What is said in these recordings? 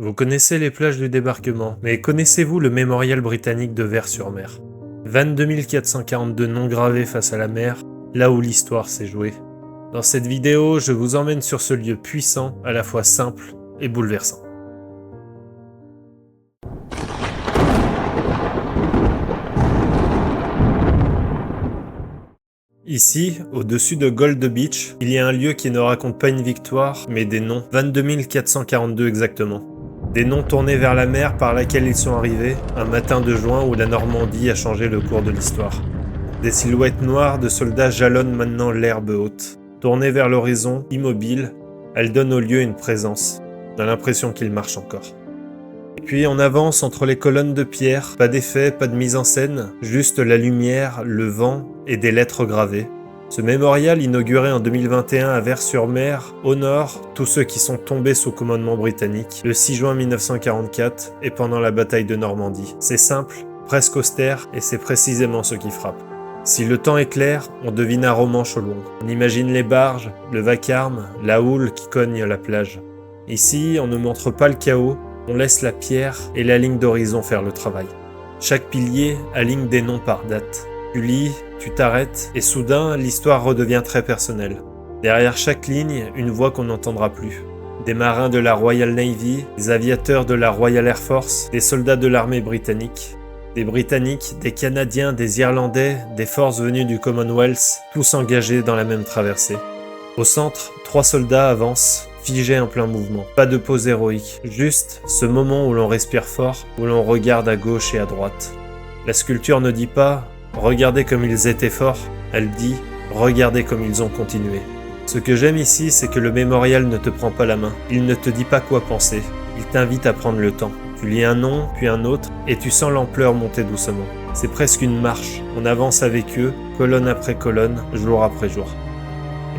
Vous connaissez les plages du débarquement, mais connaissez-vous le mémorial britannique de Ver-sur-Mer? 22 442 noms gravés face à la mer, là où l'histoire s'est jouée. Dans cette vidéo, je vous emmène sur ce lieu puissant, à la fois simple et bouleversant. Ici, au-dessus de Gold Beach, il y a un lieu qui ne raconte pas une victoire, mais des noms. 22 442 exactement. Des noms tournés vers la mer par laquelle ils sont arrivés, un matin de juin où la Normandie a changé le cours de l'histoire. Des silhouettes noires de soldats jalonnent maintenant l'herbe haute. Tournées vers l'horizon, immobiles, elles donnent au lieu une présence. On a l'impression qu'ils marchent encore. Et puis on avance entre les colonnes de pierre, pas d'effet, pas de mise en scène, juste la lumière, le vent et des lettres gravées. Ce mémorial, inauguré en 2021 à Ver-sur-Mer, honore tous ceux qui sont tombés sous commandement britannique le 6 juin 1944 et pendant la bataille de Normandie. C'est simple, presque austère, et c'est précisément ce qui frappe. Si le temps est clair, on devine un roman au loin. On imagine les barges, le vacarme, la houle qui cogne la plage. Ici, on ne montre pas le chaos, on laisse la pierre et la ligne d'horizon faire le travail. Chaque pilier aligne des noms par date. Tu lis, tu t'arrêtes, et soudain, l'histoire redevient très personnelle. Derrière chaque ligne, une voix qu'on n'entendra plus. Des marins de la Royal Navy, des aviateurs de la Royal Air Force, des soldats de l'armée britannique. Des Britanniques, des Canadiens, des Irlandais, des forces venues du Commonwealth, tous engagés dans la même traversée. Au centre, 3 soldats avancent, figés en plein mouvement. Pas de pause héroïque, juste ce moment où l'on respire fort, où l'on regarde à gauche et à droite. La sculpture ne dit pas « Regardez comme ils étaient forts », elle dit « Regardez comme ils ont continué ». Ce que j'aime ici, c'est que le mémorial ne te prend pas la main. Il ne te dit pas quoi penser. Il t'invite à prendre le temps. Tu lis un nom, puis un autre, et tu sens l'ampleur monter doucement. C'est presque une marche. On avance avec eux, colonne après colonne, jour après jour.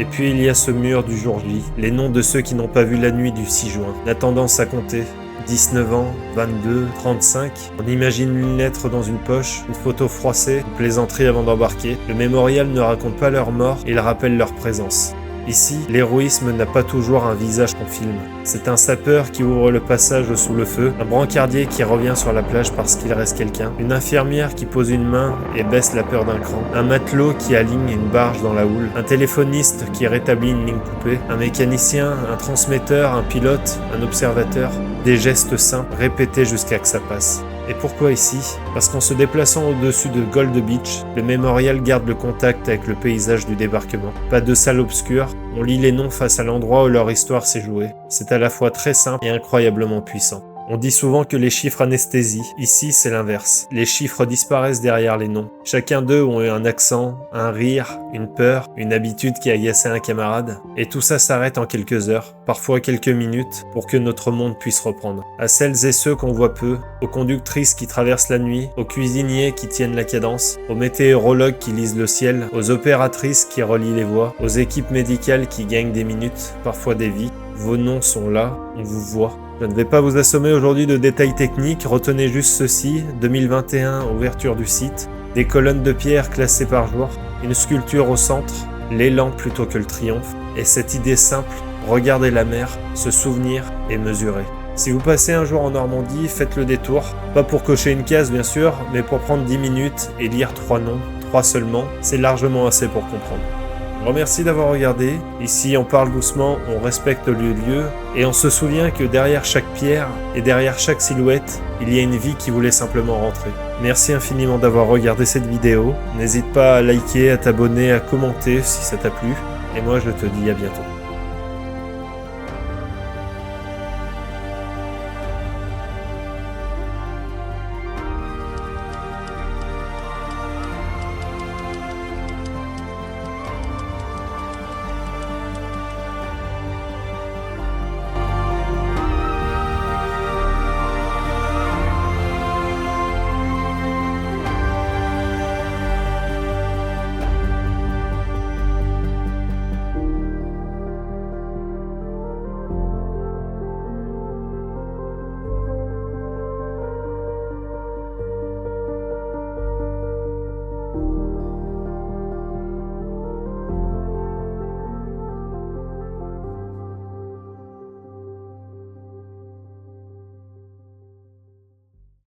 Et puis il y a ce mur du jour J, les noms de ceux qui n'ont pas vu la nuit du 6 juin. La tendance à compter. 19 ans, 22, 35. On imagine une lettre dans une poche, une photo froissée, une plaisanterie avant d'embarquer. Le mémorial ne raconte pas leur mort, il rappelle leur présence. Ici, l'héroïsme n'a pas toujours un visage qu'on filme. C'est un sapeur qui ouvre le passage sous le feu, un brancardier qui revient sur la plage parce qu'il reste quelqu'un, une infirmière qui pose une main et baisse la peur d'un cran, un matelot qui aligne une barge dans la houle, un téléphoniste qui rétablit une ligne coupée, un mécanicien, un transmetteur, un pilote, un observateur, des gestes simples répétés jusqu'à que ça passe. Et pourquoi ici? Parce qu'en se déplaçant au-dessus de Gold Beach, le mémorial garde le contact avec le paysage du débarquement. Pas de salle obscure, on lit les noms face à l'endroit où leur histoire s'est jouée. C'est à la fois très simple et incroyablement puissant. On dit souvent que les chiffres anesthésient, ici c'est l'inverse. Les chiffres disparaissent derrière les noms. Chacun d'eux ont eu un accent, un rire, une peur, une habitude qui agaçait un camarade. Et tout ça s'arrête en quelques heures, parfois quelques minutes, pour que notre monde puisse reprendre. À celles et ceux qu'on voit peu, aux conductrices qui traversent la nuit, aux cuisiniers qui tiennent la cadence, aux météorologues qui lisent le ciel, aux opératrices qui relient les voix, aux équipes médicales qui gagnent des minutes, parfois des vies. Vos noms sont là, on vous voit. Je ne vais pas vous assommer aujourd'hui de détails techniques, retenez juste ceci, 2021, ouverture du site, des colonnes de pierre classées par jour, une sculpture au centre, l'élan plutôt que le triomphe, et cette idée simple, regarder la mer, se souvenir et mesurer. Si vous passez un jour en Normandie, faites le détour, pas pour cocher une case bien sûr, mais pour prendre 10 minutes et lire 3 noms, 3 seulement, c'est largement assez pour comprendre. Je vous remercie d'avoir regardé. Ici, on parle doucement, on respecte le lieu, et on se souvient que derrière chaque pierre et derrière chaque silhouette, il y a une vie qui voulait simplement rentrer. Merci infiniment d'avoir regardé cette vidéo. N'hésite pas à liker, à t'abonner, à commenter si ça t'a plu. Et moi, je te dis à bientôt.